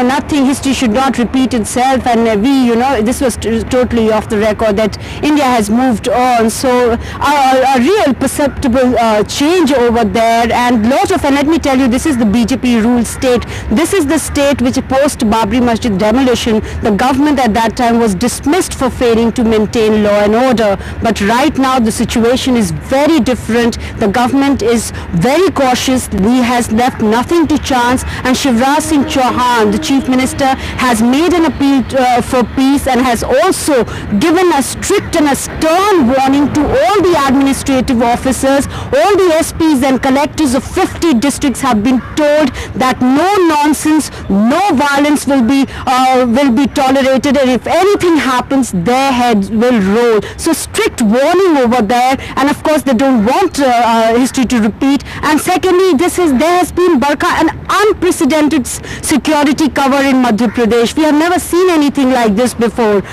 nothing, history should not repeat itself, and this was totally off the record, that India has moved on. So a real perceptible change over there, and let me tell you, this is the BJP ruled state. This is the state which post Babri Masjid demolition, the government at that time was dismissed for failing to maintain law and order. But right now the situation is very different. The government is very cautious. He has left nothing to chance, and Shivraj Singh Chauhan, the Chief Minister, has made an appeal for peace, and has also given a strict and a stern warning to all the administrative officers. All the SPs and collectors of 50 districts have been told that no nonsense, no violence will be tolerated, and if anything happens, their heads will roll. So strict warning over there, and of course they don't want history to repeat. And secondly, there has been an unprecedented security cover in Madhya Pradesh. We have never seen anything like this before.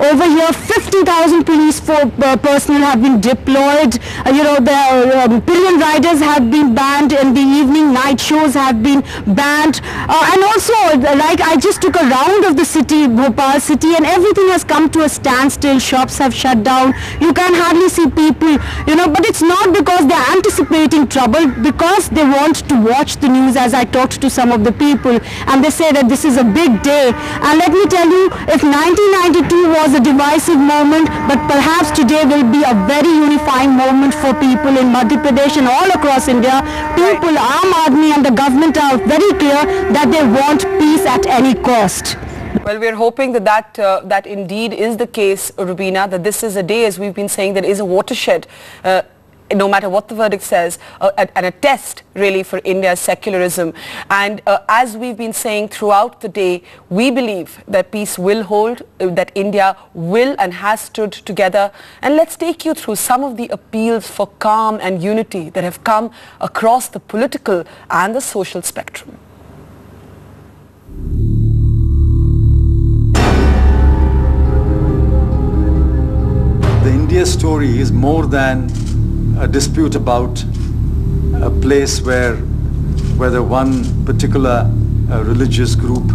Over here 50,000 police personnel have been deployed. The pillion riders have been banned in the evening, night shows have been banned, and also I just took a round of the city, Bhopal city, and everything has come to a standstill. Shops have shut down. You can hardly see people, but it's not because they're anticipating trouble, because they want to watch the news. As I talked to some of the people, and they say that this is a big day. And let me tell you, if 1992 was a divisive moment, but perhaps today will be a very unifying moment for people in Madhya Pradesh and all across India. People, Aam Aadmi and the government are very clear that they want peace at any cost. Well, we're hoping that indeed is the case, Rubina, that this is a day, as we've been saying, that is a watershed, no matter what the verdict says, and a test really for India's secularism. And as we've been saying throughout the day, we believe that peace will hold, that India will and has stood together. And let's take you through some of the appeals for calm and unity that have come across the political and the social spectrum. The India story is more than a dispute about a place whether one particular religious group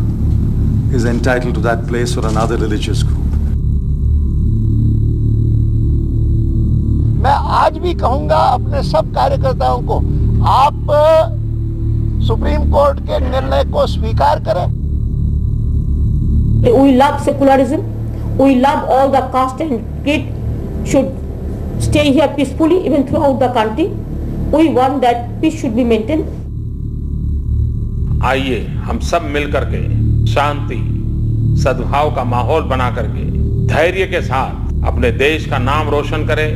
is entitled to that place or another religious group. मैं आज भी कहूंगा अपने सब कार्यकर्ताओं को, आप supreme court के निर्णय को स्वीकार करें. We love secularism. We love all the caste and creed should stay here peacefully even throughout the country. We want that peace should be maintained. आइए हम सब मिलकर के शांति, सद्भाव का माहौल बना करके धैर्य के साथ अपने देश का नाम रोशन करें.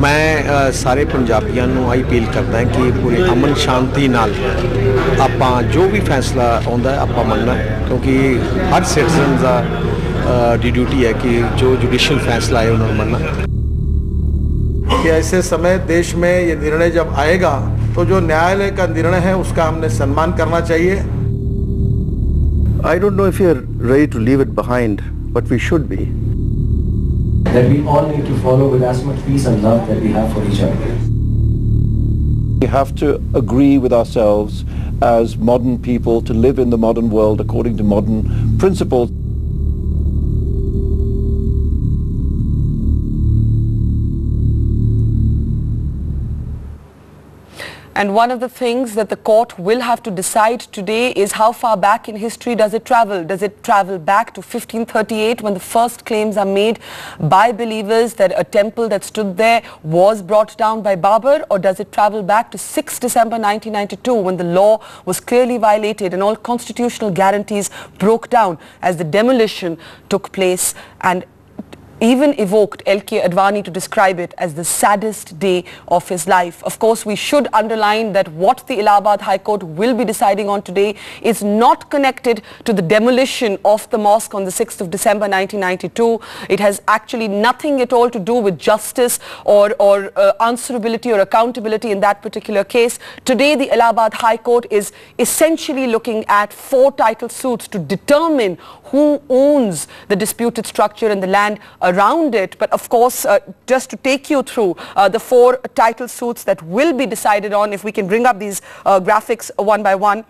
मैं सारे पंजाबियों ਨੂੰ अपील करदा है कि पूरे अमन शांति नाल ਆਪਾਂ जो भी फैसला आउंदा ਆਪਾਂ ਮੰਨਣਾ, क्योंकि हर सिटीजन की ड्यूटी है कि जो जुडिशियल फैसला है उन्होंने मानना. कि ऐसे समय देश में ये निर्णय जब आएगा तो जो न्यायालय का निर्णय है उसका हमने सम्मान करना चाहिए. I don't know if you're ready to leave it behind, but we should be. That we all need to follow with as much peace and love that we have for each other. We have to agree with ourselves as modern people to live in the modern world according to modern principles. And one of the things that the court will have to decide today is how far back in history does it travel? Does it travel back to 1538 when the first claims are made by believers that a temple that stood there was brought down by Babur? Or does it travel back to 6 December 1992 when the law was clearly violated and all constitutional guarantees broke down as the demolition took place, and even evoked L.K. Advani to describe it as the saddest day of his life? Of course, we should underline that what the Allahabad High Court will be deciding on today is not connected to the demolition of the mosque on the 6th of December 1992. It has actually nothing at all to do with justice or answerability or accountability in that particular case. Today, the Allahabad High Court is essentially looking at 4 title suits to determine who owns the disputed structure and the land around it. But of course, just to take you through the 4 title suits that will be decided on, if we can bring up these graphics one by one.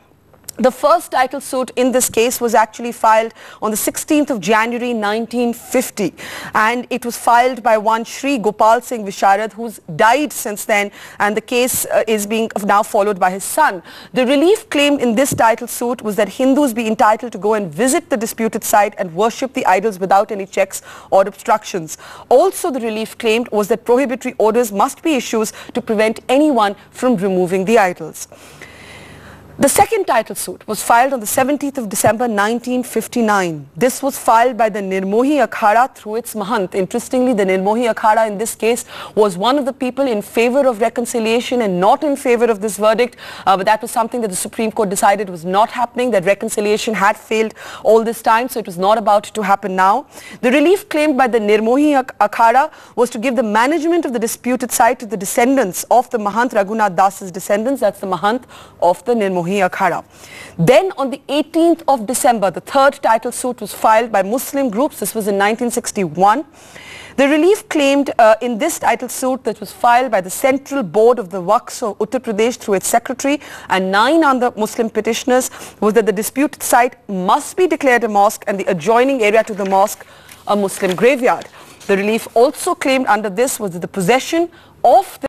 The first title suit in this case was actually filed on the 16th of January 1950, and it was filed by one Shri Gopal Singh Visharad, who's died since then, and the case is being now followed by his son. The relief claimed in this title suit was that Hindus be entitled to go and visit the disputed site and worship the idols without any checks or obstructions. Also, the relief claimed was that prohibitory orders must be issued to prevent anyone from removing the idols. The second title suit was filed on the 17th of December 1959. This was filed by the Nirmohi Akhada through its Mahant. Interestingly, the Nirmohi Akhada in this case was one of the people in favor of reconciliation and not in favor of this verdict. But that was something that the Supreme Court decided was not happening, that reconciliation had failed all this time, so it was not about to happen now. The relief claimed by the Nirmohi Akhada was to give the management of the disputed site to the descendants of the Mahant Raghunath Das's descendants. That's the Mahant of the Nirmohi Akhada. Then on the 18th of December, the third title suit was filed by Muslim groups. This was in 1961. The relief claimed in this title suit that was filed by the Central Board of the Waqfs of Uttar Pradesh through its secretary and 9 other Muslim petitioners was that the disputed site must be declared a mosque and the adjoining area to the mosque a Muslim graveyard. The relief also claimed under this was that the possession of the